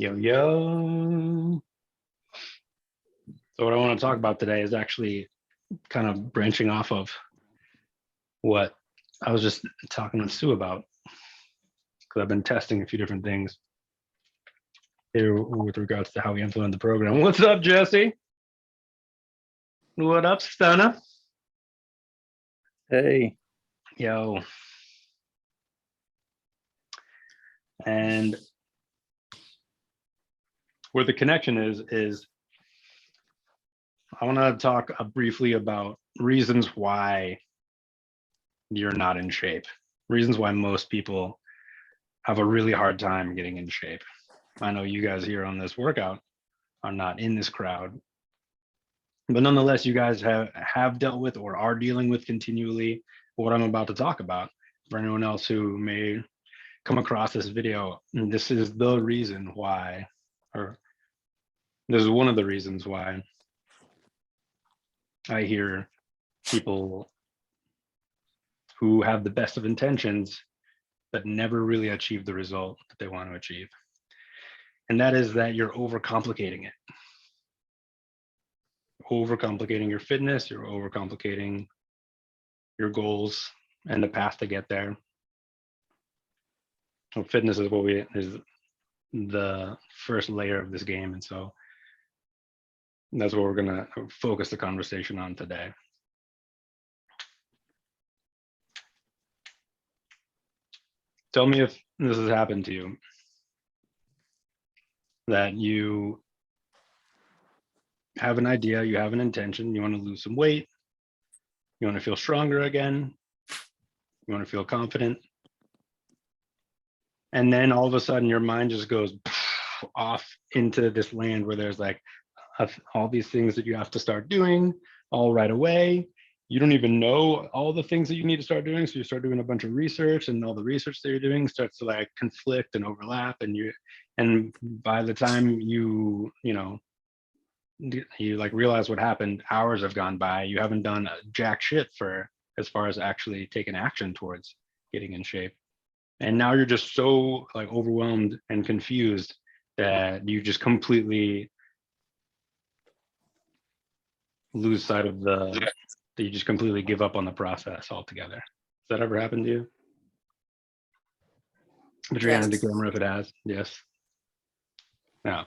Yo, yo. So what I want to talk about today is actually kind of branching off of what I was just talking with Sue about, because I've been testing a few different things here with regards to how we implement the program. What's up, Jesse? What up, Stunner? Hey. Yo. And where the connection is I want to talk briefly about reasons why you're not in shape, reasons why most people have a really hard time getting in shape. I know you guys here on this workout are not in this crowd, but nonetheless, you guys have dealt with or are dealing with continually what I'm about to talk about. For anyone else who may come across this video, this is the reason why, or this is one of the reasons why I hear people who have the best of intentions but never really achieve the result that they want to achieve. And that is that you're overcomplicating it. Overcomplicating your fitness, you're overcomplicating your goals and the path to get there. So fitness is is the first layer of this game. And so that's what we're gonna focus the conversation on today. Tell me if this has happened to you, that you have an idea, you have an intention, you want to lose some weight, you want to feel stronger again, you want to feel confident, and then all of a sudden your mind just goes off into this land where there's like all these things that you have to start doing all right away. You don't even know all the things that you need to start doing, so you start doing a bunch of research, and all the research that you're doing starts to like conflict and overlap, and by the time you like realize what happened, hours have gone by, you haven't done jack shit for as far as actually taking action towards getting in shape. And now you're just so like overwhelmed and confused that you just completely lose sight of that you just completely give up on the process altogether. Has that ever happened to you? Put your hand in the camera if it has. Yes. Now,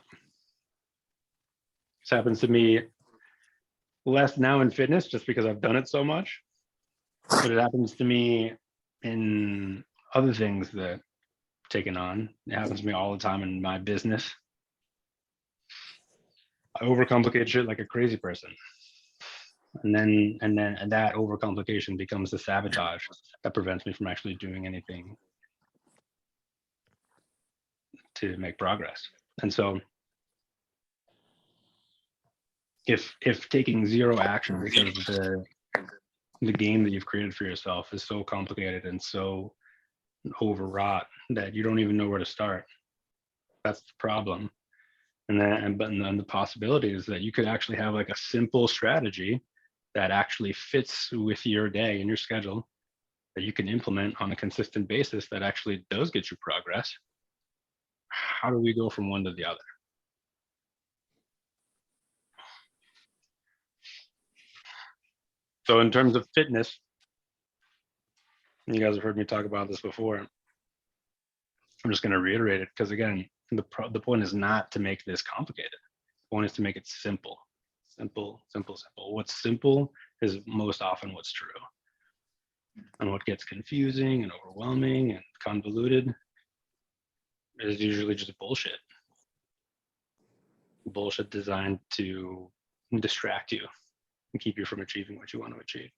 this happens to me less now in fitness just because I've done it so much, but it happens to me in other things that I've taken on. It happens to me all the time in my business. I overcomplicate shit like a crazy person. And then that overcomplication becomes the sabotage that prevents me from actually doing anything to make progress. And so if taking zero action because the game that you've created for yourself is so complicated and so overwrought that you don't even know where to start, that's the problem. And then the possibility is that you could actually have like a simple strategy that actually fits with your day and your schedule that you can implement on a consistent basis that actually does get you progress. How do we go from one to the other? So in terms of fitness, you guys have heard me talk about this before. I'm just going to reiterate it because again, the point is not to make this complicated. The point is to make it simple. Simple. What's simple is most often what's true. And what gets confusing and overwhelming and convoluted is usually just bullshit. Bullshit designed to distract you and keep you from achieving what you want to achieve.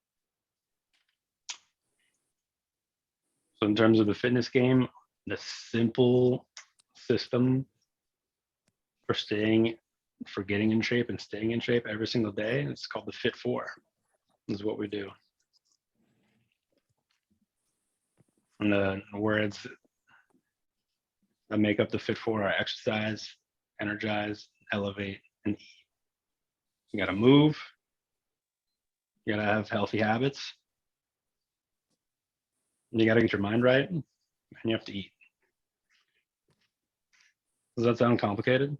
So in terms of the fitness game, the simple system for getting in shape and staying in shape every single day, it's called the Fit 4. This is what we do. And the words that make up the Fit 4 are exercise, energize, elevate, and eat. You gotta move, you gotta have healthy habits, you gotta get your mind right, and you have to eat. Does that sound complicated?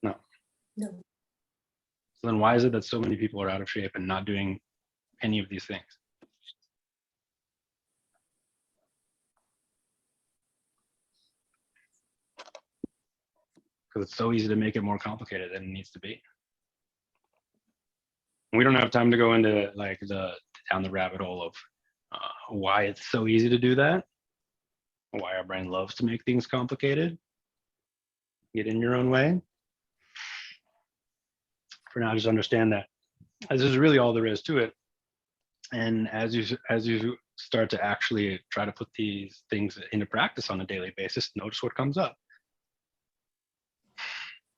No. No. So then why is it that so many people are out of shape and not doing any of these things? Because it's so easy to make it more complicated than it needs to be. We don't have time to go into like down the rabbit hole of why it's so easy to do that, why our brain loves to make things complicated, get in your own way. For now, just understand that this is really all there is to it. And as you start to actually try to put these things into practice on a daily basis, notice what comes up.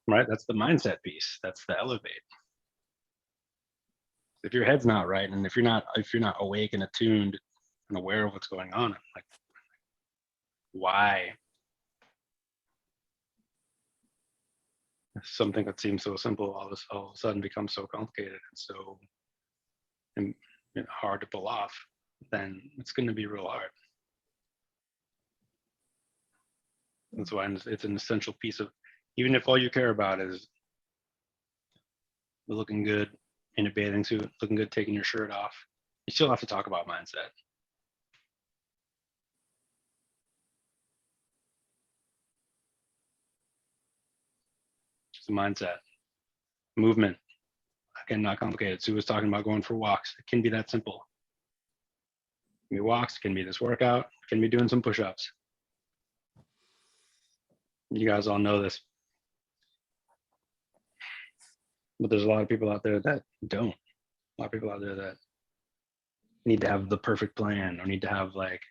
Right? That's the mindset piece. That's the elevate. If your head's not right, and if you're not awake and attuned and aware of what's going on, like why something that seems so simple all of a sudden becomes so complicated and so hard to pull off, then it's going to be real hard. That's why it's an essential piece of, even if all you care about is looking good in a bathing suit, looking good taking your shirt off, you still have to talk about mindset. It's a mindset. Movement. Again, not complicated. Sue was talking about going for walks. It can be that simple. It can be walks, it can be this workout, it can be doing some push-ups. You guys all know this. But there's a lot of people out there that don't. A lot of people out there that need to have the perfect plan or need to have like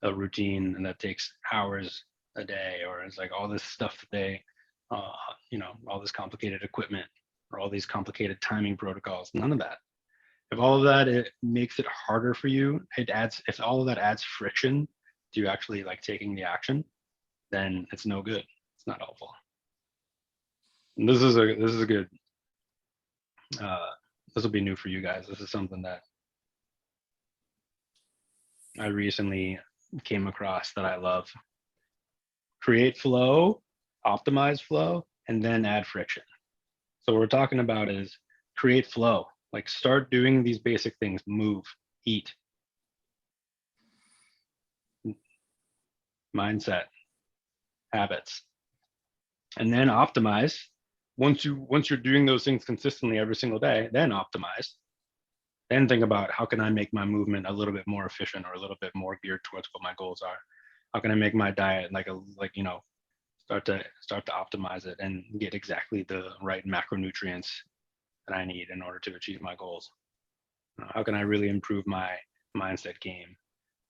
a routine and that takes hours a day, or it's like all this stuff that they, all this complicated equipment or all these complicated timing protocols. None of that. If all of that, it makes it harder for you, if all of that adds friction to you actually like taking the action, then it's no good. It's not helpful. And this is a good, this will be new for you guys. This is something that I recently came across that I love. Create flow, optimize flow, and then add friction. So what we're talking about is create flow. Like start doing these basic things, move, eat, mindset, habits, and then optimize. Once you're doing those things consistently every single day, then optimize. Then think about how can I make my movement a little bit more efficient or a little bit more geared towards what my goals are. How can I make my diet start to optimize it and get exactly the right macronutrients that I need in order to achieve my goals? How can I really improve my mindset game?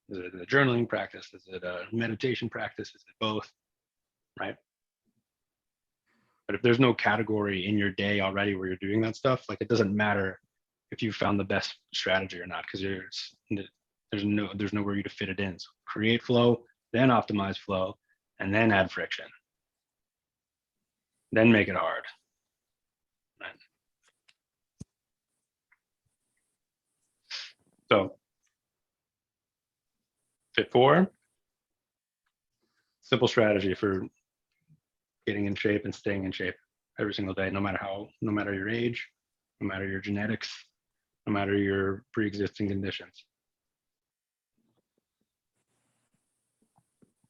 Is it a journaling practice? Is it a meditation practice? Is it both? Right? But if there's no category in your day already where you're doing that stuff, like it doesn't matter if you found the best strategy or not, because there's nowhere you to fit it in. So create flow, then optimize flow, and then add friction. Then make it hard. Right? So Fit 4, simple strategy for getting in shape and staying in shape every single day, no matter your age, no matter your genetics, no matter your pre-existing conditions.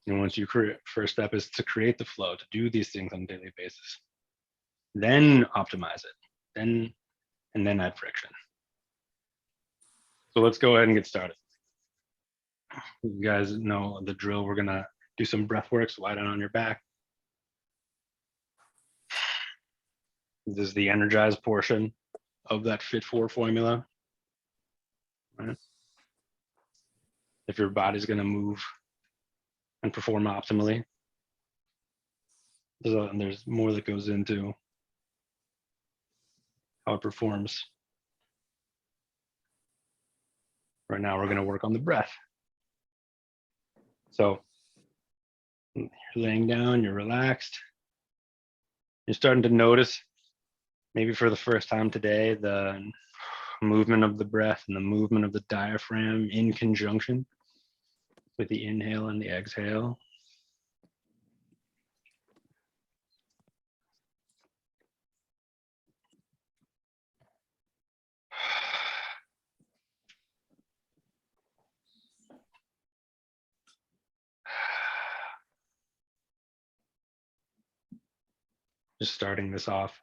And once you first step is to create the flow, to do these things on a daily basis. Then optimize it, and then add friction. So let's go ahead and get started. You guys know the drill. We're gonna do some breath work, so lie down on your back. This is the energized portion of that Fit 4 formula. Right? If your body's gonna move and perform optimally, there's more that goes into how it performs. Right now, we're going to work on the breath. So you're laying down, you're relaxed. You're starting to notice, maybe for the first time today, the movement of the breath and the movement of the diaphragm in conjunction. with the inhale and the exhale. Just starting this off.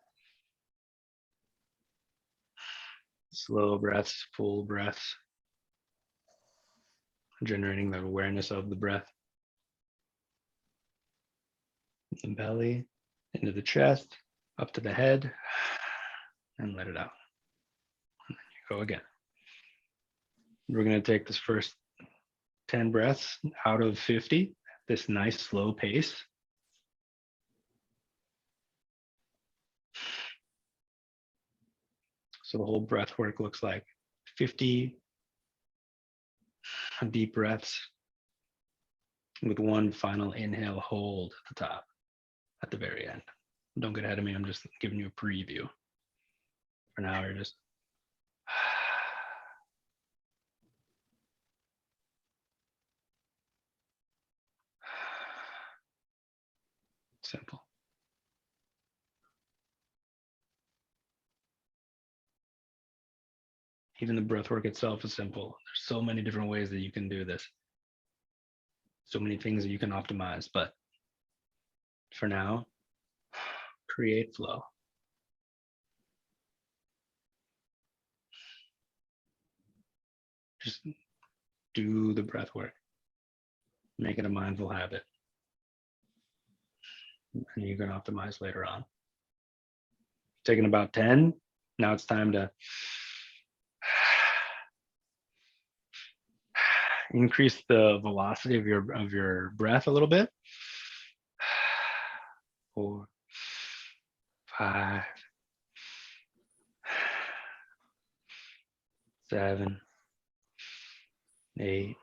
Slow breaths, full breaths, generating that awareness of the breath. The belly, into the chest, up to the head, and let it out. And then you go again. We're going to take this first 10 breaths out of 50 at this nice slow pace. So the whole breath work looks like 50 deep breaths with one final inhale hold at the top, at the very end. Don't get ahead of me. I'm just giving you a preview. For now, you're just simple. Even the breath work itself is simple. There's so many different ways that you can do this. So many things that you can optimize, but for now, create flow. Just do the breath work. Make it a mindful habit. And you can optimize later on. Taking about 10. Now it's time to increase the velocity of your breath a little bit. 4, 5, 7, 8,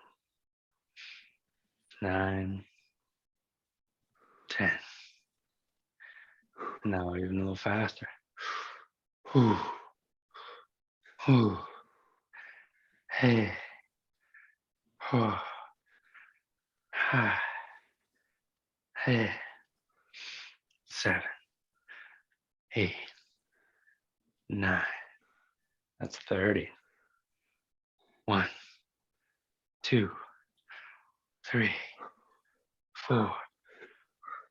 9, 10. Now even a little faster. Hey. Hey. 7, 8, 9. That's 30. 1, 2, 3, 4,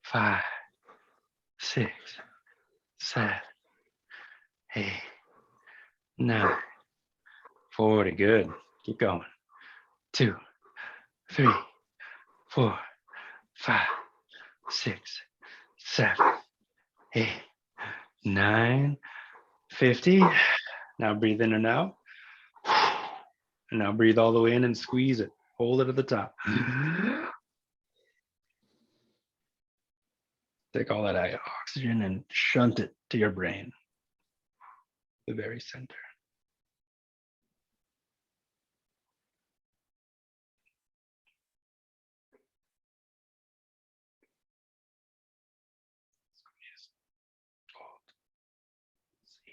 5, 6, 7, 8, 9. 40. Good. Keep going. 2, 3, 4, 5, 6, 7, 8, 9, 50. Now breathe in and out. And now breathe all the way in and squeeze it. Hold it at the top. Take all that oxygen and shunt it to your brain, the very center. Squeeze. Hold. See.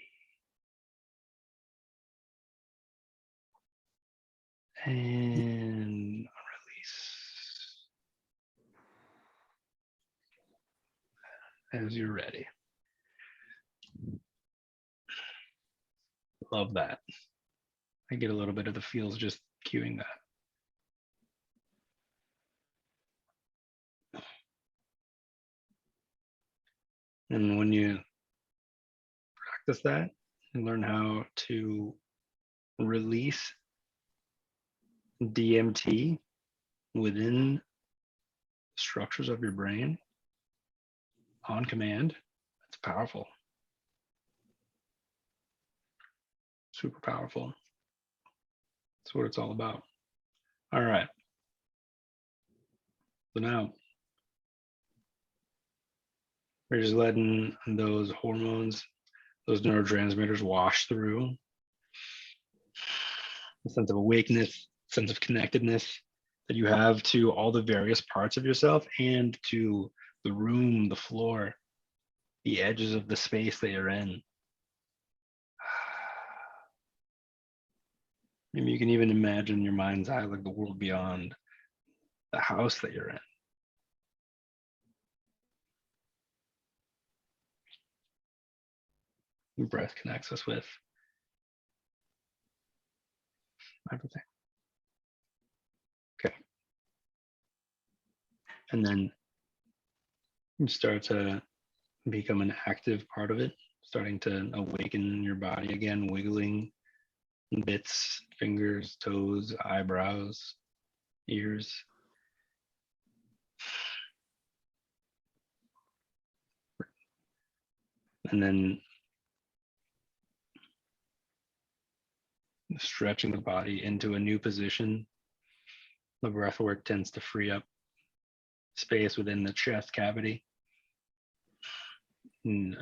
And release. As you're ready. Love that. I get a little bit of the feels just cueing that. And when you practice that, you learn how to release DMT within structures of your brain on command. That's powerful. Super powerful. That's what it's all about. All right. So now we're just letting those hormones, those neurotransmitters wash through. A sense of awakeness, sense of connectedness that you have to all the various parts of yourself and to the room, the floor, the edges of the space that you're in. Maybe you can even imagine in your mind's eye like the world beyond, the house that you're in. Breath connects us with everything. Okay. And then you start to become an active part of it, starting to awaken your body again, wiggling bits, fingers, toes, eyebrows, ears. And then stretching the body into a new position. The breath work tends to free up space within the chest cavity, and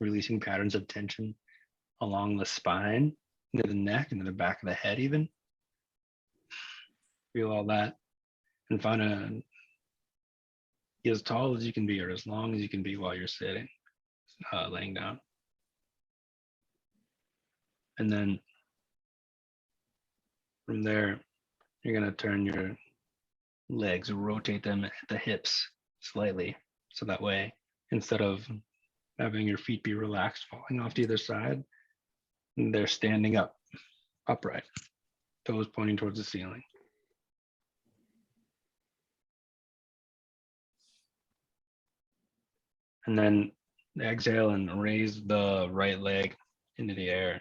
releasing patterns of tension along the spine, into the neck, into the back of the head even. Feel all that and find be as tall as you can be or as long as you can be while you're sitting, laying down. And then from there, you're going to turn your legs, rotate them at the hips slightly. So that way, instead of having your feet be relaxed, falling off to either side, they're standing up, upright, toes pointing towards the ceiling. And then exhale and raise the right leg into the air.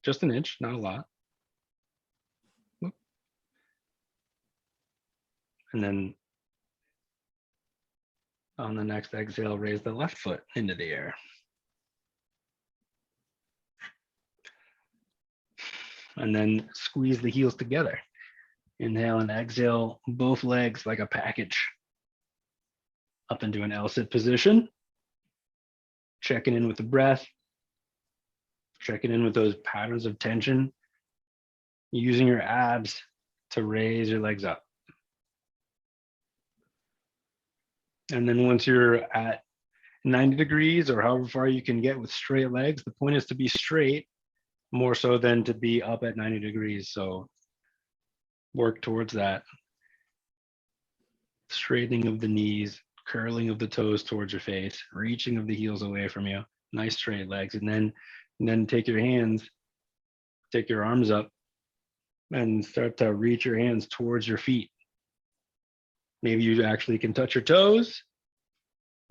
Just an inch, not a lot. And then on the next exhale, raise the left foot into the air. And then squeeze the heels together. Inhale and exhale both legs like a package up into an L-sit position. Checking in with the breath. Checking in with those patterns of tension. Using your abs to raise your legs up. And then once you're at 90 degrees or however far you can get with straight legs, the point is to be straight more so than to be up at 90 degrees. So work towards that. Straightening of the knees, curling of the toes towards your face, reaching of the heels away from you, nice straight legs. And then take your hands, take your arms up and start to reach your hands towards your feet. Maybe you actually can touch your toes,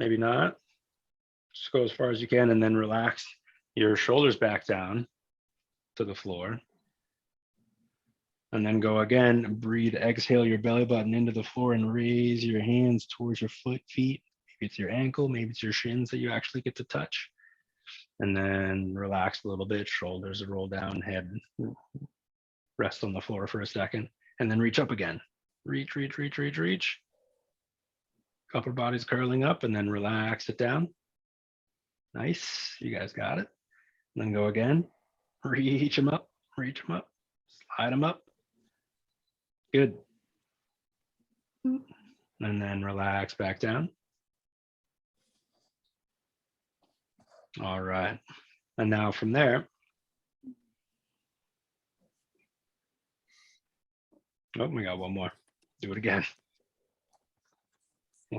maybe not. Just go as far as you can and then relax your shoulders back down to the floor. And then go again, breathe, exhale your belly button into the floor and raise your hands towards your feet. Maybe it's your ankle, maybe it's your shins that you actually get to touch. And then relax a little bit, shoulders roll down, head rest on the floor for a second, and then reach up again. Reach, reach, reach, reach, reach. Upper body's curling up and then relax it down. Nice, you guys got it. And then go again, reach them up, slide them up. Good. And then relax back down. All right. And now from there, oh, we got one more. Do it again.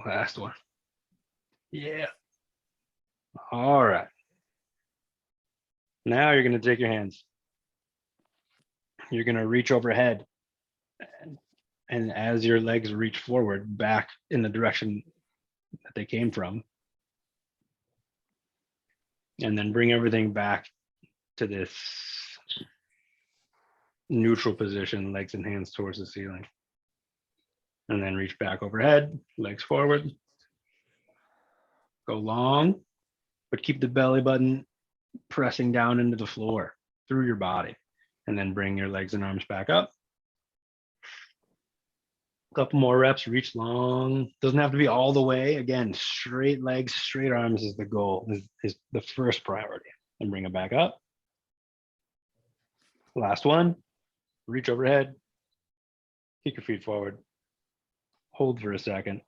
Last one. Yeah. All right. Now you're going to take your hands. You're going to reach overhead. And as your legs reach forward, back in the direction that they came from, and then bring everything back to this neutral position, legs and hands towards the ceiling. And then reach back overhead, legs forward. Go long, but keep the belly button pressing down into the floor through your body. And then bring your legs and arms back up. Couple more reps, reach long. Doesn't have to be all the way. Again, straight legs, straight arms is the goal, is the first priority. And bring it back up. Last one, reach overhead, kick your feet forward. Hold for a second.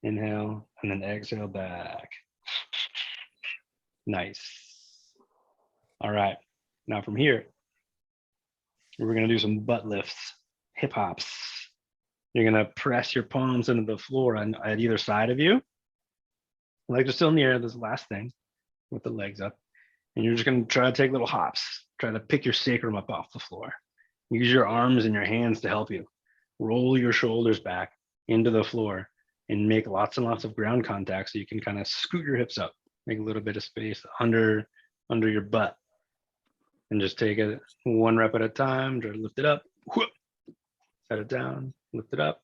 Inhale, and then exhale back. Nice. All right, now from here, we're gonna do some butt lifts, hip hops. You're going to press your palms into the floor at either side of you. Legs are still in the air. This is the last thing with the legs up. And you're just going to try to take little hops. Try to pick your sacrum up off the floor. Use your arms and your hands to help you. Roll your shoulders back into the floor and make lots and lots of ground contact so you can kind of scoot your hips up, make a little bit of space under your butt. And just take it 1 rep at a time. Try to lift it up. Whoop. Set it down. Lift it up.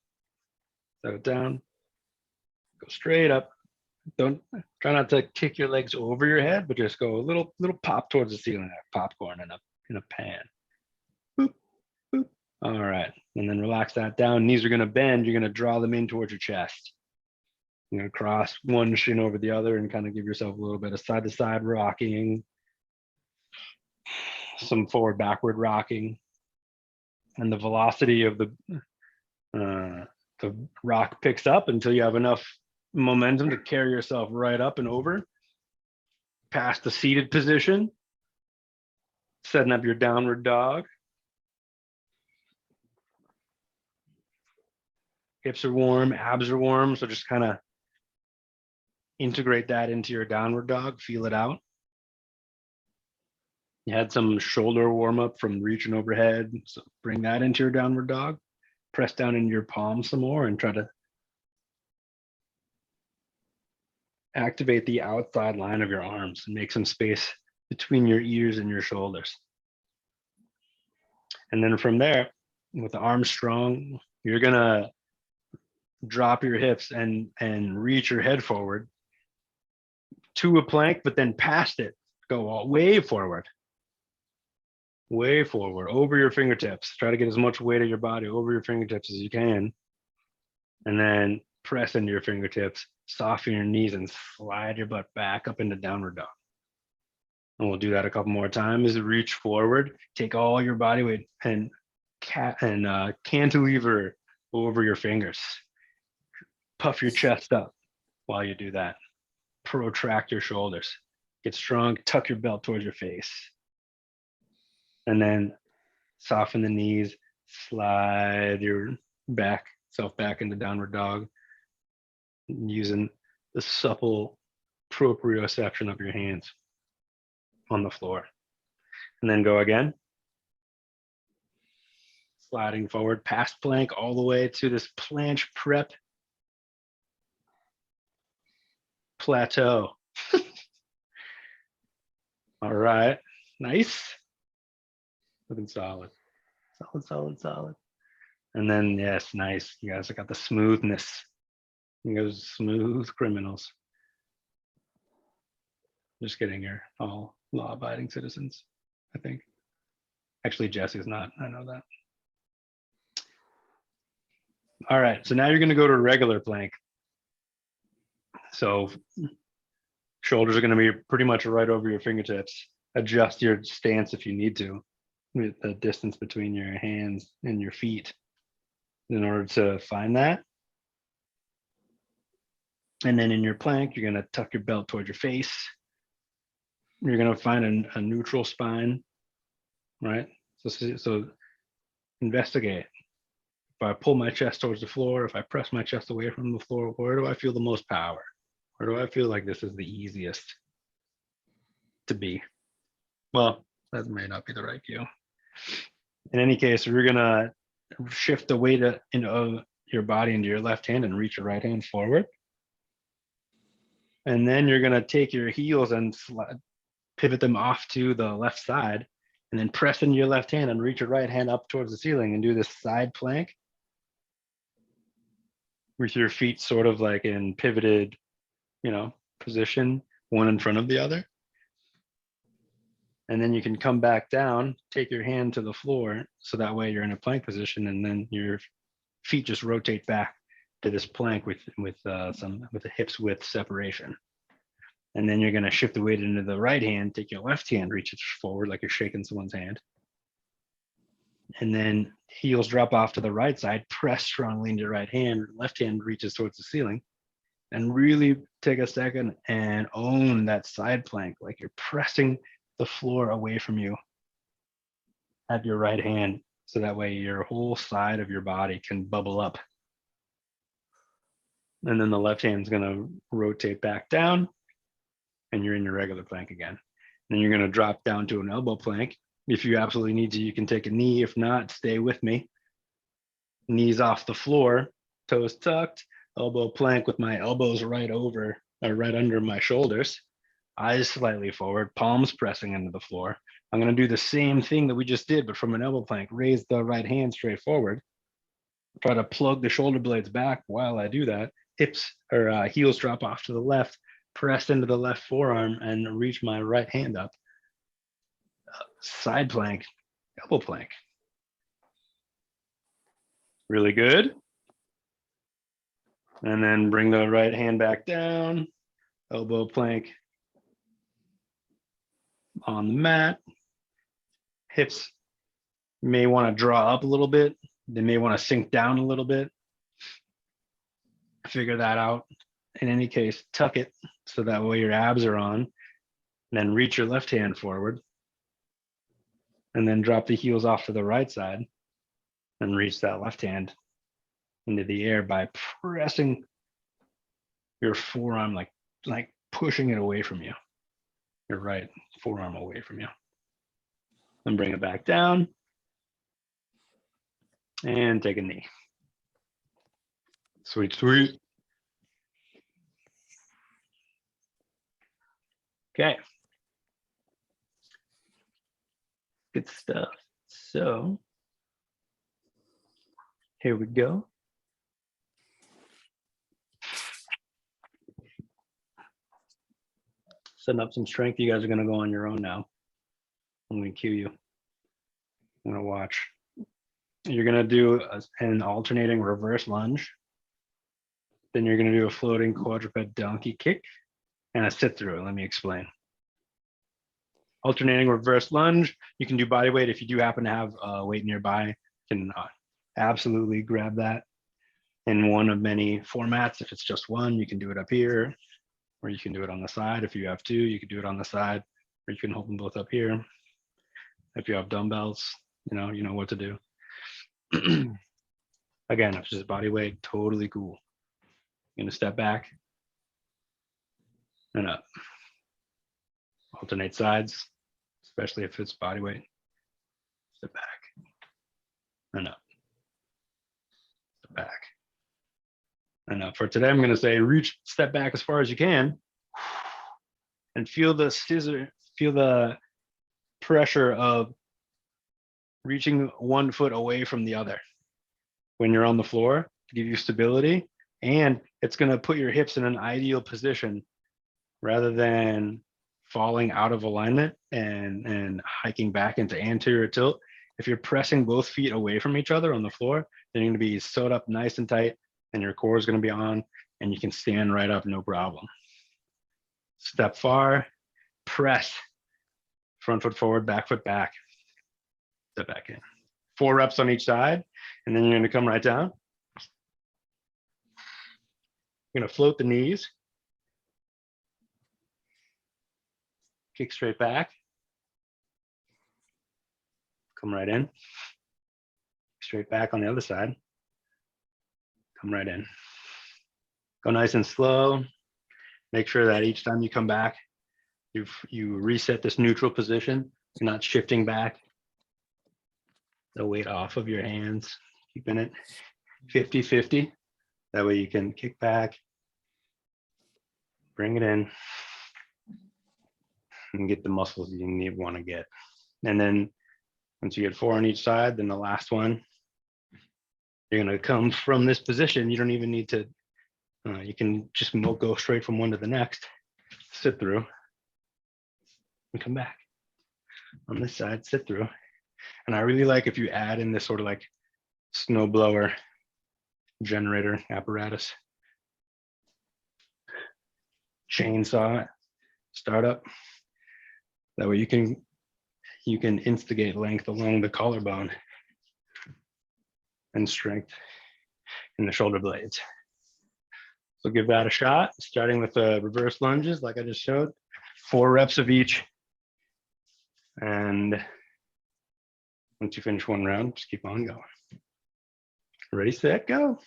Set it down. Go straight up. Don't try not to kick your legs over your head, but just go a little pop towards the ceiling, like popcorn in a pan. Boop, boop. All right, and then relax that down. Knees are going to bend. You're going to draw them in towards your chest. You're going to cross one shin over the other and kind of give yourself a little bit of side to side rocking, some forward backward rocking, and the velocity of the rock picks up until you have enough momentum to carry yourself right up and over past the seated position, setting up your downward dog. Hips are warm, abs are warm, so just kind of integrate that into your downward dog, feel it out. You had some shoulder warm up from reaching overhead, so bring that into your downward dog. Press down into your palms some more and try to activate the outside line of your arms and make some space between your ears and your shoulders. And then from there, with the arms strong, you're gonna drop your hips and reach your head forward to a plank, but then past it, go all way forward over your fingertips. Try to get as much weight of your body over your fingertips as you can. And then press into your fingertips, soften your knees, and slide your butt back up into downward dog. And we'll do that a couple more times. Reach forward, take all your body weight and cantilever over your fingers. Puff your chest up while you do that. Protract your shoulders. Get strong, tuck your belt towards your face. And then soften the knees, slide your self back into downward dog, using the supple proprioception of your hands on the floor. And then go again. Sliding forward past plank all the way to this planche prep plateau. All right, nice. Looking solid. Solid. And then, yes, nice. You guys have got the smoothness. You guys smooth criminals. Just kidding, you're all law-abiding citizens, I think. Actually, Jesse's not, I know that. All right, so now you're gonna go to a regular plank. So shoulders are gonna be pretty much right over your fingertips. Adjust your stance if you need to, with the distance between your hands and your feet in order to find that. And then in your plank, you're gonna tuck your belt towards your face. You're gonna find a neutral spine, right? So investigate. If I pull my chest towards the floor, if I press my chest away from the floor, where do I feel the most power? Where do I feel like this is the easiest to be? Well, that may not be the right view. In any case, we're gonna shift the weight of your body into your left hand and reach your right hand forward. And then you're gonna take your heels and pivot them off to the left side, and then press into your left hand and reach your right hand up towards the ceiling and do this side plank with your feet sort of like in pivoted, position, one in front of the other. And then you can come back down, take your hand to the floor, so that way you're in a plank position, and then your feet just rotate back to this plank with the hips width separation. And then you're going to shift the weight into the right hand, take your left hand, reach it forward like you're shaking someone's hand. And then heels drop off to the right side, press strongly into your right hand, left hand reaches towards the ceiling. And really take a second and own that side plank, like you're pressing the floor away from you at your right hand, so that way your whole side of your body can bubble up And then the left hand's gonna rotate back down and you're in your regular plank again. Then you're gonna drop down to an elbow plank. If you absolutely need to, you can take a knee. If not, stay with me. Knees off the floor, toes tucked, elbow plank with my elbows right over or right under my shoulders, eyes slightly forward, palms pressing into the floor. I'm gonna do the same thing that we just did, but from an elbow plank. Raise the right hand straight forward. Try to plug the shoulder blades back while I do that. Hips or heels drop off to the left, press into the left forearm and reach my right hand up. Side plank, elbow plank. Really good. And then bring the right hand back down, elbow plank on the mat. Hips may want to draw up a little bit. They may want to sink down a little bit. Figure that out. In any case, tuck it so that way your abs are on. Then reach your left hand forward. And then drop the heels off to the right side and reach that left hand into the air by pressing your forearm, like pushing it away from you, your right forearm away from you. Then bring it back down and take a knee. Sweet, sweet. Okay. Good stuff. So here we go. Setting up some strength. You guys are going to go on your own now. I'm going to cue you. I'm going to watch. You're going to do an alternating reverse lunge. Then you're going to do a floating quadruped donkey kick and a sit through. Let me explain. Alternating reverse lunge. You can do body weight. If you do happen to have weight nearby, you can absolutely grab that in one of many formats. If it's just one, you can do it up here, or you can do it on the side. If you have two, you can do it on the side, or you can hold them both up here. If you have dumbbells, you know what to do. Again, if it's just body weight, totally cool. You're gonna step back and up. Alternate sides, especially if it's body weight. Step back and up. Step back and up. For today, I'm gonna say reach, step back as far as you can, and feel the pressure of reaching one foot away from the other when you're on the floor to give you stability. And it's going to put your hips in an ideal position rather than falling out of alignment and hiking back into anterior tilt. If you're pressing both feet away from each other on the floor, they're going to be sewed up nice and tight, and your core is going to be on, and you can stand right up, no problem. Step far, press, front foot forward, back foot back. Step back in. 4 reps on each side, and then you're going to come right down. You're going to float the knees. Kick straight back. Come right in. Straight back on the other side. Come right in. Go nice and slow. Make sure that each time you come back, you reset this neutral position. You're not shifting back. The weight off of your hands, keeping it 50-50. That way you can kick back, bring it in, and get the muscles you want to get. And then once you get 4 on each side, then the last one, you're going to come from this position. You don't even need to, you can just go straight from one to the next, sit through, and come back. On this side, sit through. And I really like if you add in this sort of like snowblower generator apparatus, chainsaw startup. That way you can instigate length along the collarbone and strength in the shoulder blades. So give that a shot, starting with the reverse lunges like I just showed, 4 reps of each. And once you finish one round, just keep on going. Ready, set, go.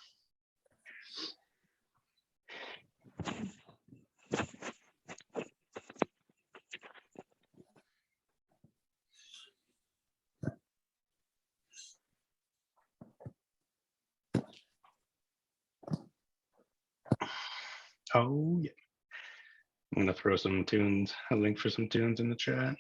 Oh yeah. I'm gonna throw some tunes, a link for some tunes in the chat.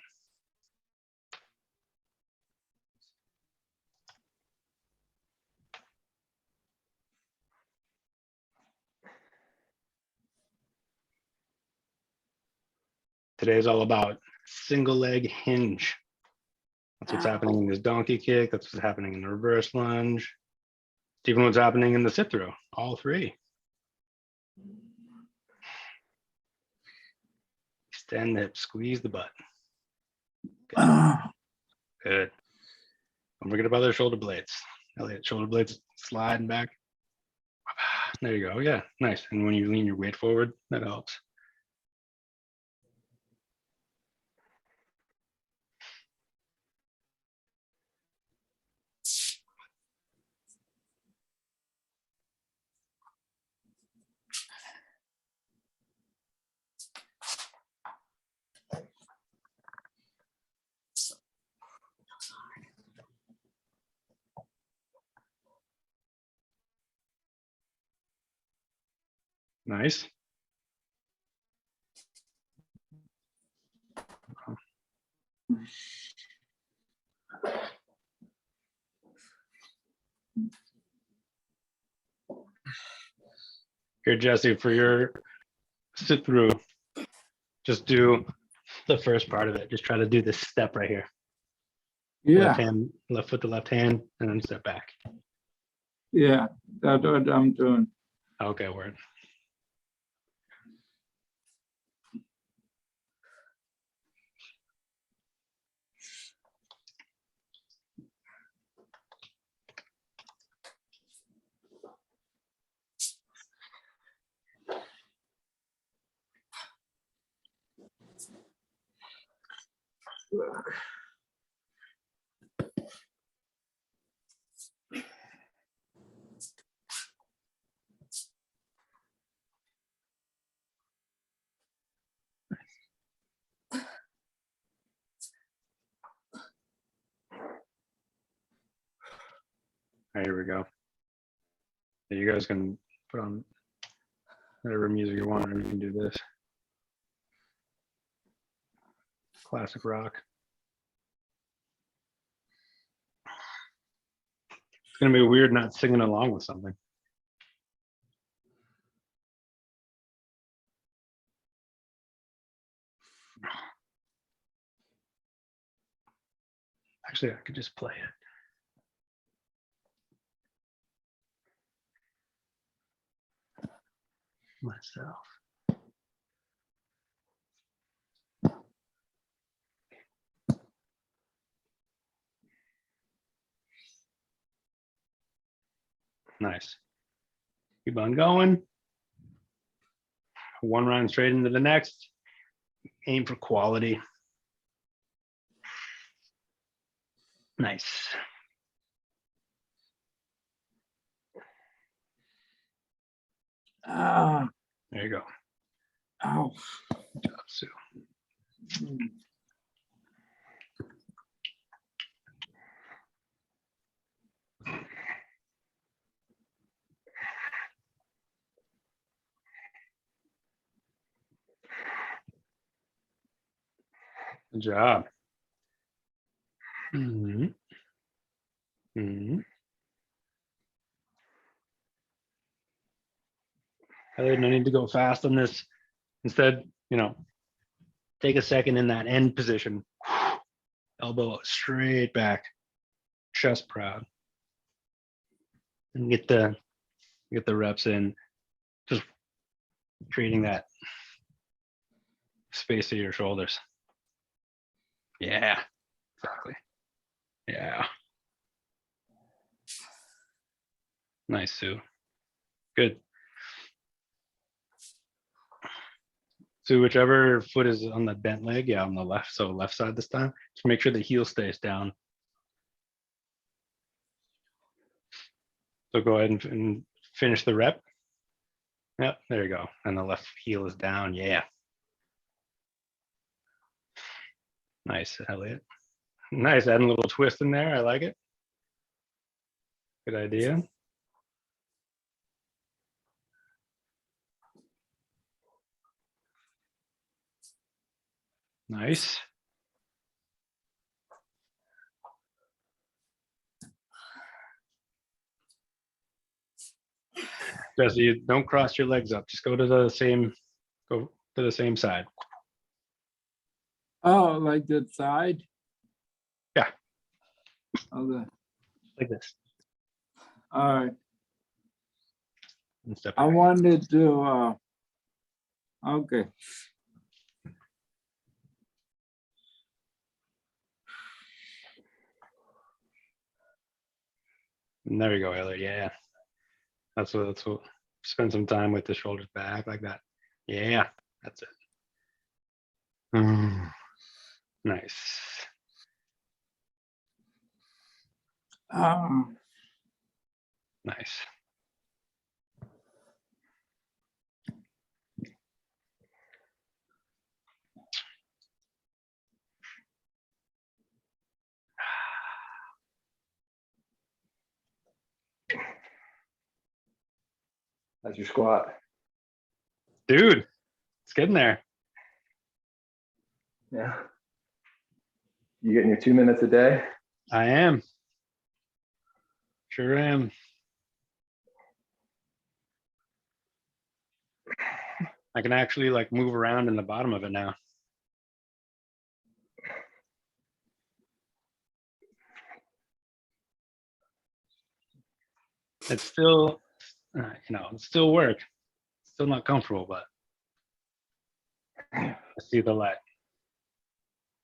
Today's all about single leg hinge. That's what's happening in this donkey kick. That's what's happening in the reverse lunge. It's even what's happening in the sit through. All three. Extend the hip, squeeze the butt. Good. Good. Don't forget about their shoulder blades. Elliot, shoulder blades sliding back. There you go. Yeah, nice. And when you lean your weight forward, that helps. Nice. Here, Jesse, for your sit through, just do the first part of it. Just try to do this step right here. Yeah. Left hand, left foot to left hand, and then step back. Yeah, that's what I'm doing. Okay, word. Here we go. You guys can put on whatever music you want, or you can do this. Classic rock. It's gonna be weird not singing along with something. Actually, I could just play it. Myself. Nice. Keep on going. One round straight into the next. Aim for quality. Nice. Ah, There you go. ow. Good job, Sue. Good job. Mm-hmm. Mm-hmm. No need to go fast on this. Instead, take a second in that end position. Elbow straight back, chest proud, and get the reps in. Just creating that space of your shoulders. Yeah, exactly. Yeah. Nice, Sue. Good. So whichever foot is on the bent leg, yeah, on the left, so left side this time, just make sure the heel stays down. So go ahead and finish the rep. Yep, there you go. And the left heel is down, yeah. Nice, Elliot. Nice, adding a little twist in there, I like it. Good idea. Nice. Jesse, don't cross your legs up. Just go to the same side. Oh, like the side? Yeah. Okay. Like this. All right. And step I back. wanted to, okay. And there you go, Elliot. Yeah. That's what spend some time with the shoulders back like that. Yeah, that's it. Nice. Nice. How's your squat? Dude, it's getting there. Yeah. You getting your 2 minutes a day? I am. Sure am. I can actually like move around in the bottom of it now. It's still, it's still work. Still not comfortable, but I see the light.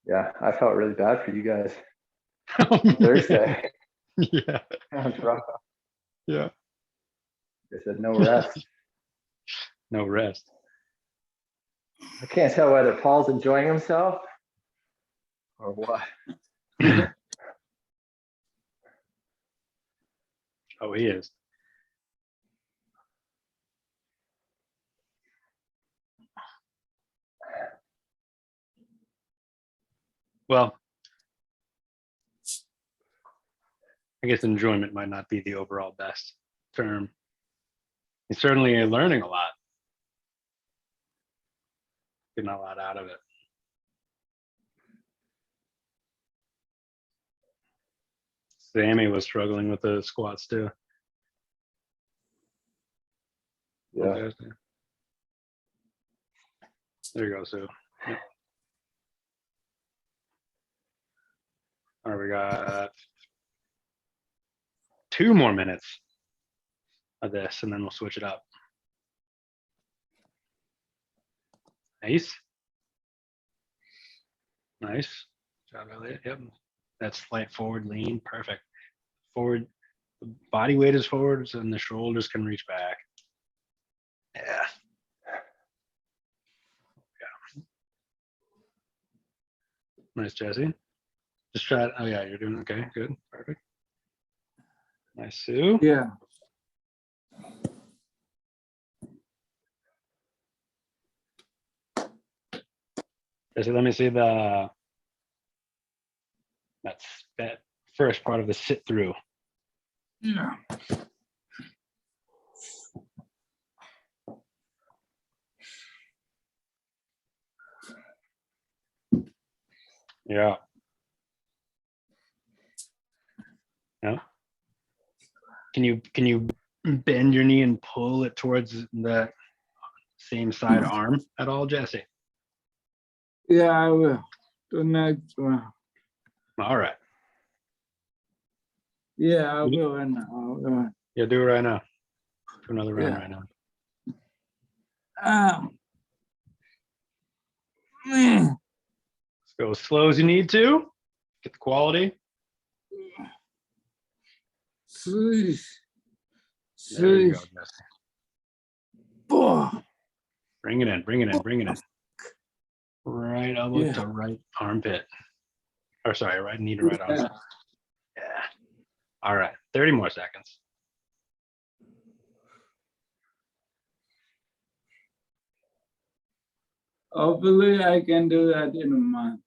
Yeah, I felt really bad for you guys Oh, man. Thursday. Yeah. That was rough. Yeah. They said no rest. No rest. I can't tell whether Paul's enjoying himself or what. Oh, he is. Well, I guess enjoyment might not be the overall best term. He's certainly learning a lot. Getting a lot out of it. Sammy was struggling with the squats too. Yeah. There you go, Sue. Yep. All right, we got 2 more minutes of this, and then we'll switch it up. Nice. Nice. Good job, Elliot. Yep. That slight forward lean. Perfect. Forward. The body weight is forward, and the shoulders can reach back. Yeah. Nice, Jesse. Just try it. Oh, yeah, you're doing okay. Good. Perfect. Nice, Sue. Yeah. Jesse, let me see that first part of the sit through. Yeah. Yeah. Yeah. Can you bend your knee and pull it towards the same side arm at all, Jesse? Yeah, I will. The next one. All right. Yeah, I will. And Yeah, do it right now. Do another round Yeah. right now. Man. Let's go as slow as you need to. Get the quality. Please. There you go, Please. Jesse. Oh, Bring it in, bring it in, bring it in. Right elbow Yeah. to right armpit. Or sorry, right knee to right armpit. Yeah. All right, 30 more seconds. Hopefully, I can do that in a month.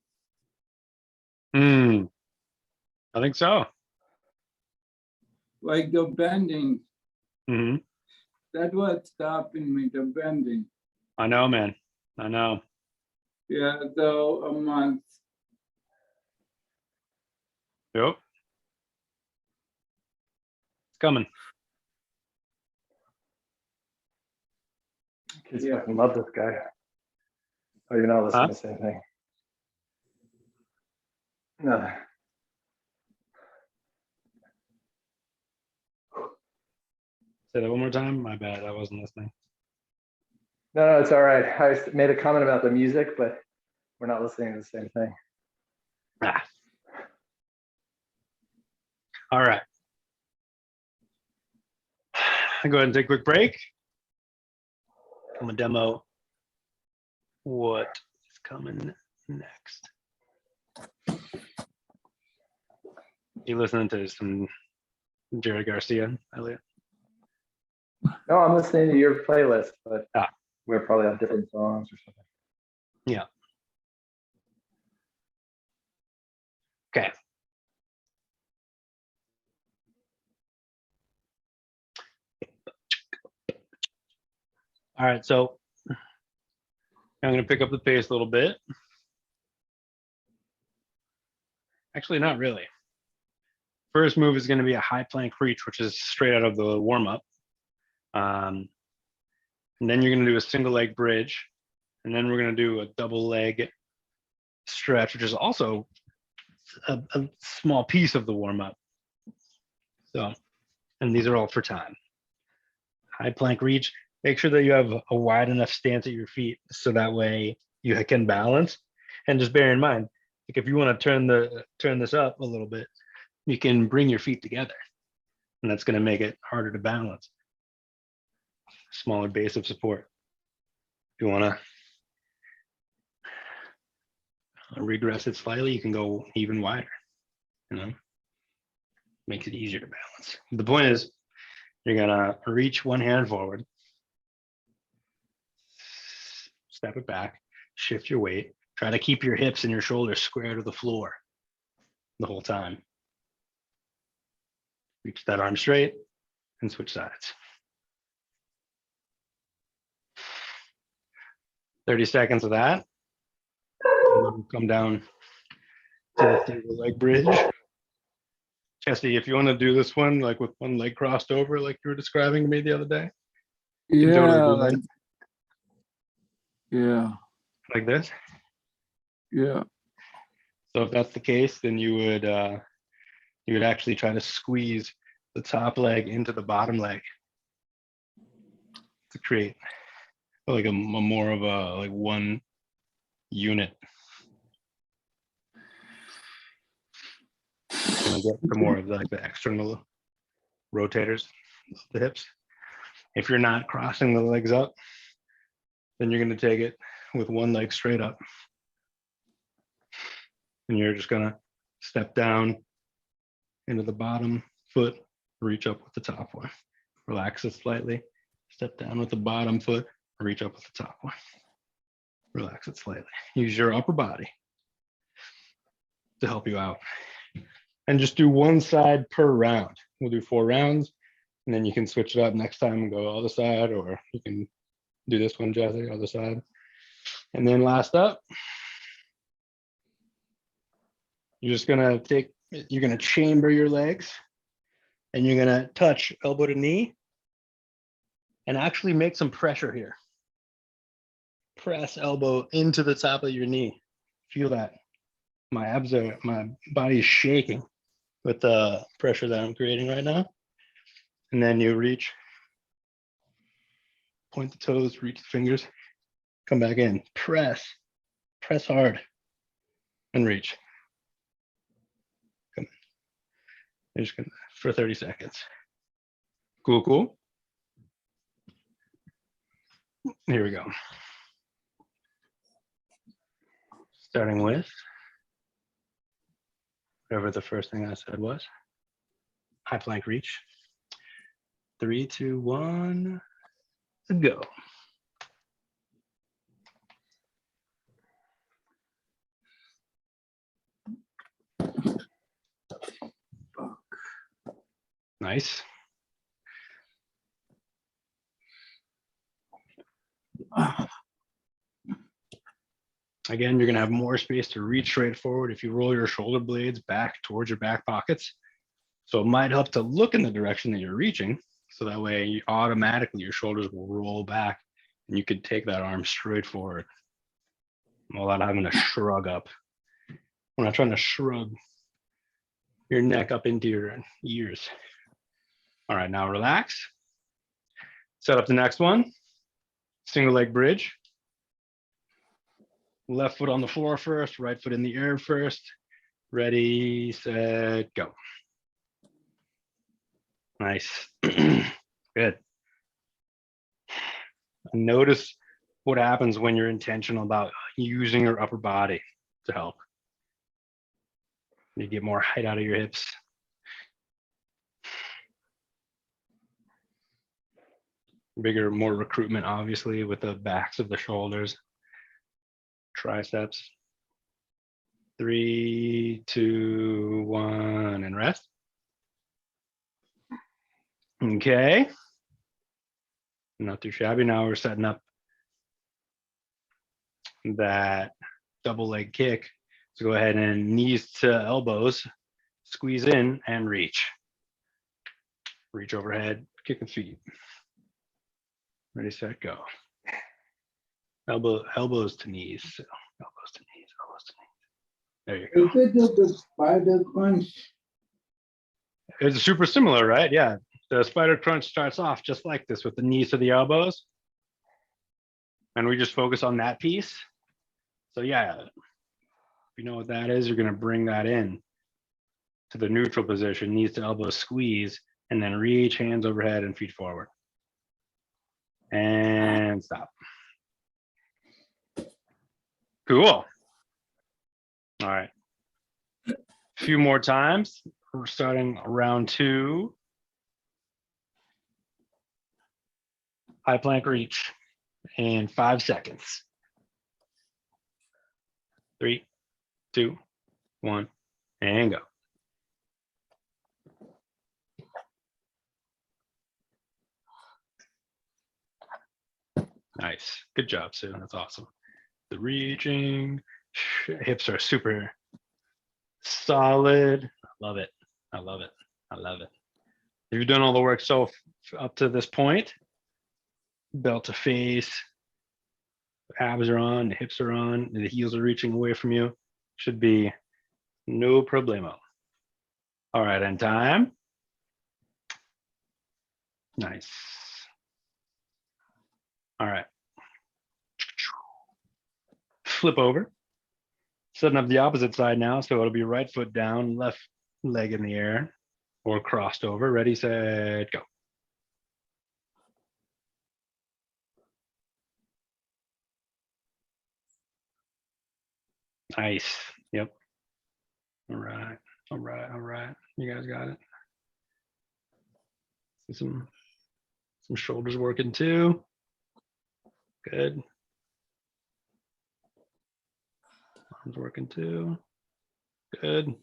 I think so. Like the bending. hmm That was stopping me, the bending. I know, man. I know. Yeah, so a month. Yep. It's coming. Kids Yeah. fucking love this guy. Oh, you're not listening Huh? to the same thing. No. Say that one more time. My bad. I wasn't listening. No, it's all right. I made a comment about the music, but we're not listening to the same thing. Ah. All right. I'll go ahead and take a quick break. I'm gonna demo what is coming next. You listening to some Jerry Garcia, Elliot? No, I'm listening to your playlist, but Ah. we're probably on different songs or something. Yeah. Okay. All right, so I'm going to pick up the pace a little bit. Actually, not really. First move is going to be a high plank reach, which is straight out of the warm up. And then you're going to do a single leg bridge. And then we're going to do a double leg stretch, which is also a small piece of the warm up. So, and these are all for time. High plank reach. Make sure that you have a wide enough stance at your feet so that way you can balance. And just bear in mind, like if you want to turn this up a little bit, you can bring your feet together, and that's going to make it harder to balance. Smaller base of support. If you want to regress it slightly, you can go even wider. You know, makes it easier to balance. The point is, you're gonna reach one hand forward, step it back, shift your weight, try to keep your hips and your shoulders square to the floor the whole time. Reach that arm straight and switch sides. 30 seconds of that. And then we'll come down to the single leg bridge. Jesse, if you want to do this one like with one leg crossed over, like you were describing to me the other day, you can totally do that. Yeah, Like this. yeah. So if that's the case, then you would actually try to squeeze the top leg into the bottom leg to create like a more of a like one unit. And get to more of like the external rotators of the hips. If you're not crossing the legs up, then you're going to take it with one leg straight up. And you're just going to step down into the bottom foot, reach up with the top one. Relax it slightly. Step down with the bottom foot, reach up with the top one. Relax it slightly. Use your upper body to help you out. And just do one side per round. We'll do 4 rounds, and then you can switch it up next time and go other side, or you can do this one, Jesse, other side. And then last up, you're just gonna you're gonna chamber your legs, and you're gonna touch elbow to knee, and actually make some pressure here. Press elbow into the top of your knee. Feel that. My body is shaking with the pressure that I'm creating right now. And then you reach, point the toes, reach the fingers, come back in, press hard, and reach. Come on. You're just gonna, for 30 seconds. Cool. Here we go. Starting with whatever the first thing I said was. High plank reach. 3, 2, 1, go. Nice. Again, you're gonna have more space to reach straight forward if you roll your shoulder blades back towards your back pockets. So it might help to look in the direction that you're reaching. So that way you automatically your shoulders will roll back and you could take that arm straight forward without having to shrug up. We're not trying to shrug your neck up into your ears. All right, now relax. Set up the next one. Single leg bridge. Left foot on the floor first, right foot in the air first. Ready, set, go. Nice. Good. Notice what happens when you're intentional about using your upper body to help. You get more height out of your hips. Bigger, more recruitment, obviously, with the backs of the shoulders, triceps. 3, 2, 1, and rest. Okay. Not too shabby. Now we're setting up that double leg kick. So go ahead and knees to elbows, squeeze in and reach. Reach overhead, kick the feet. Ready, set, go. Elbows to knees. So elbows to knees, elbows to knees. There you go. Is it just the spider crunch? It's super similar, right? Yeah. The spider crunch starts off just like this with the knees to the elbows. And we just focus on that piece. So yeah, if you know what that is, you're gonna bring that in to the neutral position, knees to elbows, squeeze, and then reach, hands overhead and feet forward. And stop. Cool. All right. A few more times. We're starting round 2. High plank reach in 5 seconds. 3, 2, 1, and go. Nice. Good job, Sue. That's awesome. The reaching, hips are super solid. I love it. I love it. I love it. If you've done all the work so up to this point, belt to face, abs are on, the hips are on, the heels are reaching away from you. Should be no problemo. All right, and time. Nice. All right. Flip over. Setting up the opposite side now, so it'll be right foot down, left leg in the air, or crossed over. Ready, set, go. Nice. Yep. All right. All right. All right. You guys got it. See some shoulders working too. Good. Arms working too. Good.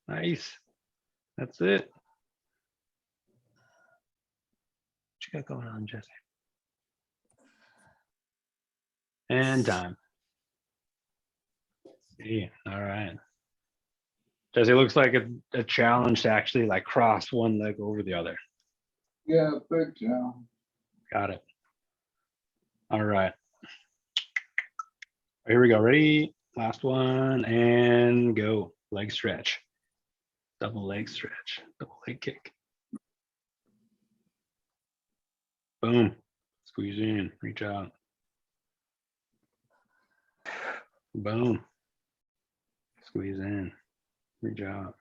Nice. That's it. What you got going on, Jesse? And time. See. All right. Jesse, looks like a challenge to actually like cross one leg over the other. Yeah, big job. Got it. All right. Here we go. Ready? Last one and go. Leg stretch. Double leg stretch. Double leg kick. Boom. Squeeze in. Reach out. Boom. Squeeze in. Reach out.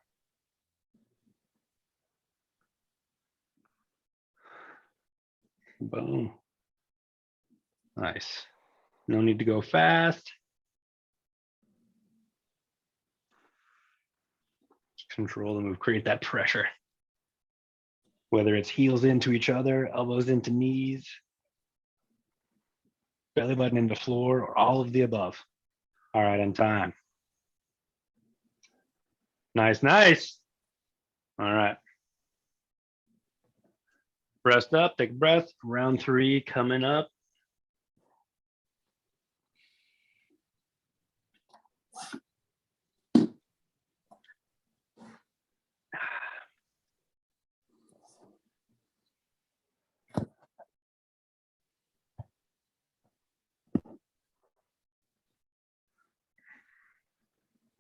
Boom. Nice. No need to go fast. Control the move, create that pressure. Whether it's heels into each other, elbows into knees, belly button into floor, or all of the above. All right, and time. Nice, nice. All right. Rest up, take a breath. Round 3 coming up.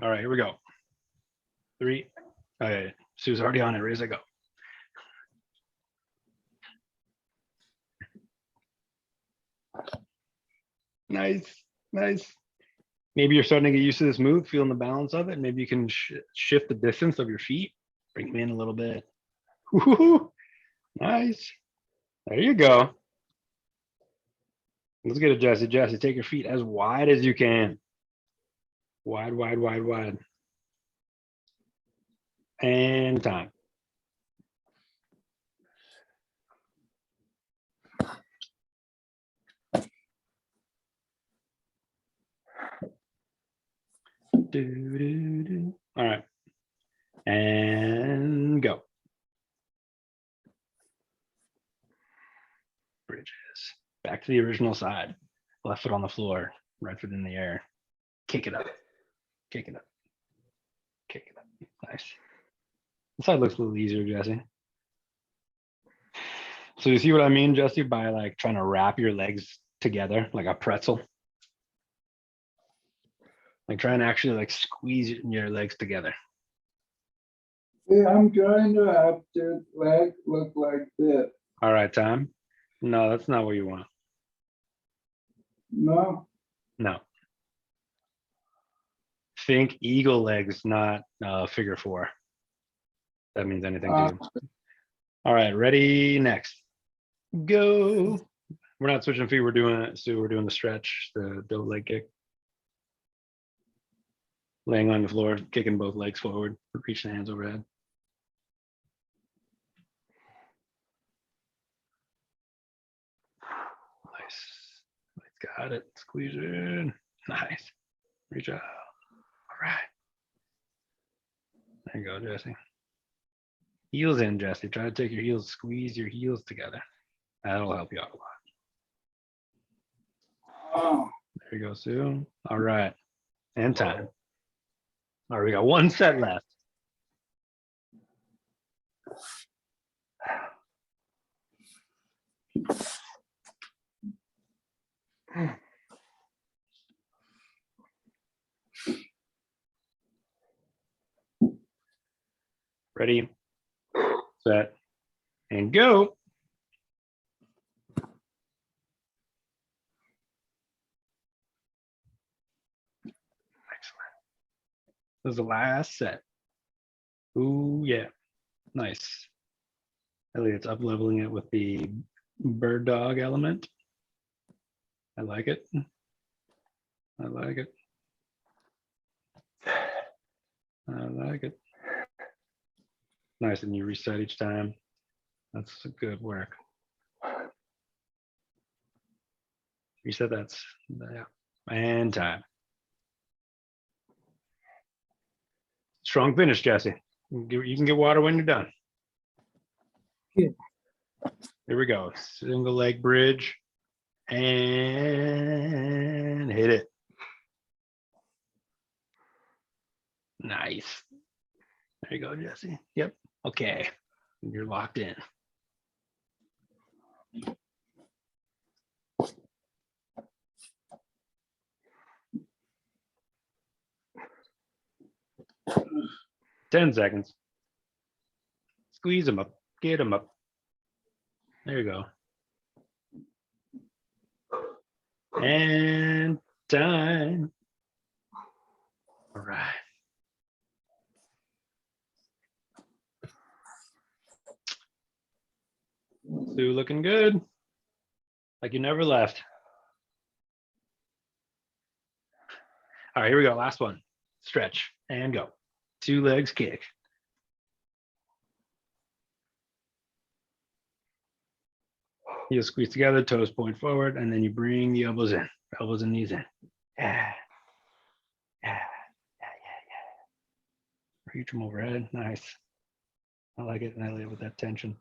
All right, here we go. 3. Okay, Sue's already on it. Ready to go. Nice, nice. Maybe you're starting to get used to this move, feeling the balance of it. Maybe you can shift the distance of your feet, bring them in a little bit. Woo-hoo-hoo. Nice. There you go. Let's get it, Jesse. Jesse, take your feet as wide as you can. Wide, wide, wide, wide. And time. All right. And go. Bridges. Back to the original side. Left foot on the floor, right foot in the air. Kick it up. Kick it up. Kick it up. Nice. This side looks a little easier, Jesse. So you see what I mean, Jesse, by like trying to wrap your legs together like a pretzel? Like trying to actually like squeeze your legs together. Yeah, I'm trying to have the leg look like this. All right, time. No, that's not what you want. No, No. Think eagle legs, not figure 4. That means anything to you. All right, ready, next. Go. We're not switching feet, we're doing it. So we're doing the stretch, the double leg kick. Laying on the floor, kicking both legs forward, reaching the hands overhead. Nice. Got it. Squeeze in. Nice. Reach out. All right. There you go, Jesse. Heels in, Jesse. Try to take your heels, squeeze your heels together. That'll help you out a lot. oh, There you go, Sue. All right. And time. All right, we got 1 set left. Ready, set, and go. Excellent. This is the last set. Ooh, yeah. Nice. Elliot's up leveling it with the bird dog element. I like it. I like it. I like it. Nice, and you reset each time. That's good work. Reset, that's, yeah. And time. Strong finish, Jesse. You can get water when you're done. Yeah. Here we go. Single leg bridge. And hit it. Nice. There you go, Jesse. Yep. Okay. You're locked in. Ten seconds. Squeeze them up. Get them up. There you go. And time. All right. Sue looking good. Like you never left. All right, here we go. Last one. Stretch and go. 2 legs kick. Heels squeeze together, toes point forward, and then you bring the elbows in. Elbows and knees in. Yeah. Yeah. Reach them overhead. Nice. I like it. And I live with that tension.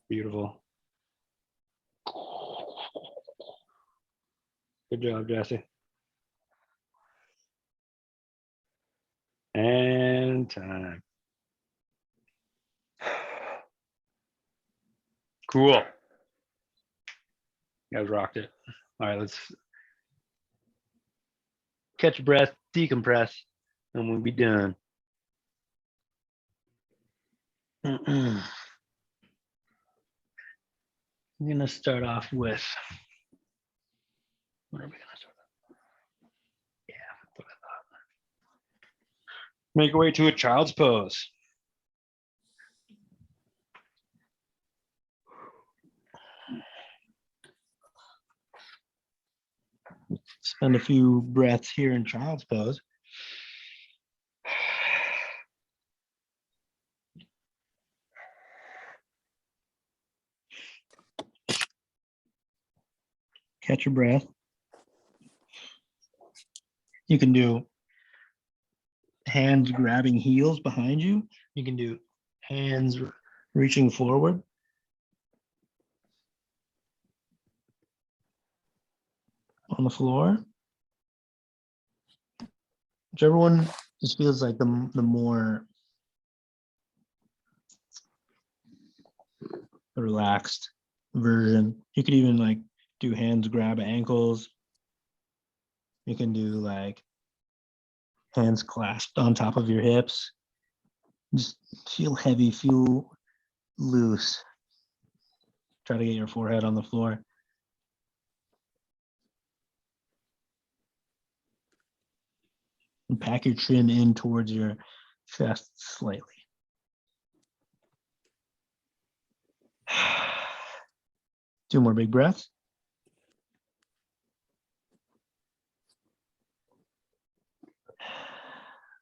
Beautiful. Good job, Jesse. And time. Cool. You guys rocked it. All right, let's catch your breath, decompress, and we'll be done. I'm gonna start off with, what are we gonna start off? Yeah, that's what I thought. Make your way to a child's pose. Spend a few breaths here in child's pose. Catch your breath. You can do hands grabbing heels behind you. You can do hands reaching forward. On the floor. Whichever one just feels like the more relaxed version. You could even like do hands grab ankles. You can do like hands clasped on top of your hips. Just feel heavy, feel loose. Try to get your forehead on the floor. And pack your chin in towards your chest slightly. Two more big breaths.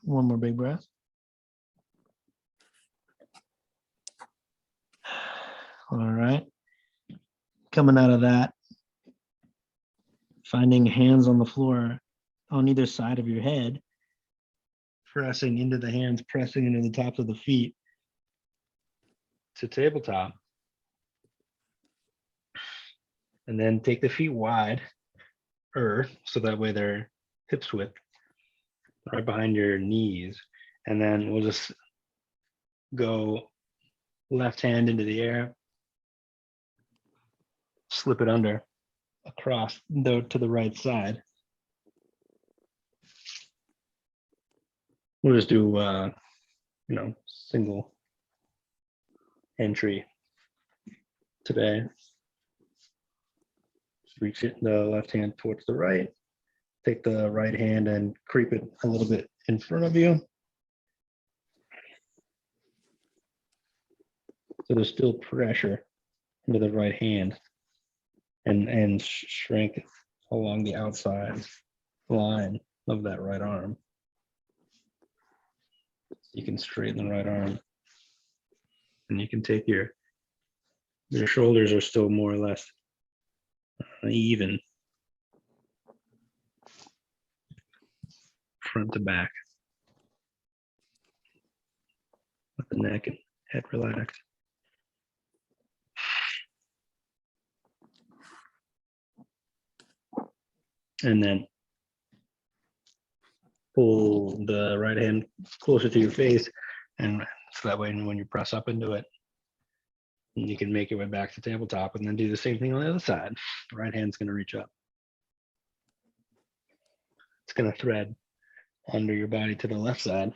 One more big breath. All right. Coming out of that, finding hands on the floor on either side of your head, pressing into the hands, pressing into the tops of the feet to tabletop. And then take the feet wide, so that way they're hips width, right behind your knees. And then we'll just go left hand into the air, slip it under across to the right side. We'll just do, single entry today. Just reach it, the left hand towards the right. Take the right hand and creep it a little bit in front of you. So there's still pressure into the right hand and strength along the outside line of that right arm. You can straighten the right arm, and you can take your shoulders are still more or less even, front to back, with the neck and head relaxed. And then pull the right hand closer to your face, and so that way when you press up into it, you can make your way back to tabletop, and then do the same thing on the other side. The right hand's going to reach up. It's going to thread under your body to the left side.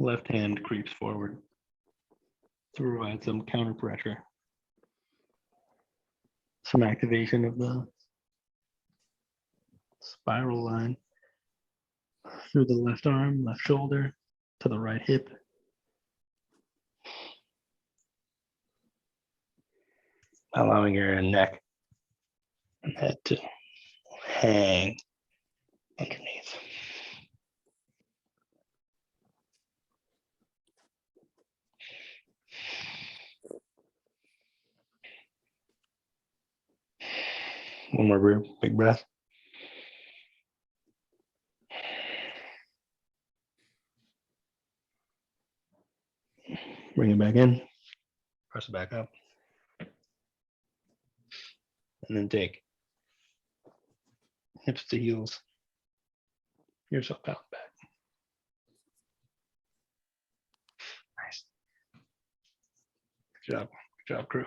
Left hand creeps forward to provide some counter pressure. Some activation of the spiral line through the left arm, left shoulder, to the right hip. Allowing your neck and head to hang underneath. One more big breath. Bring it back in. Press it back up. And then take hips to heels. Yourself out back. Nice. Good job. Good job, crew.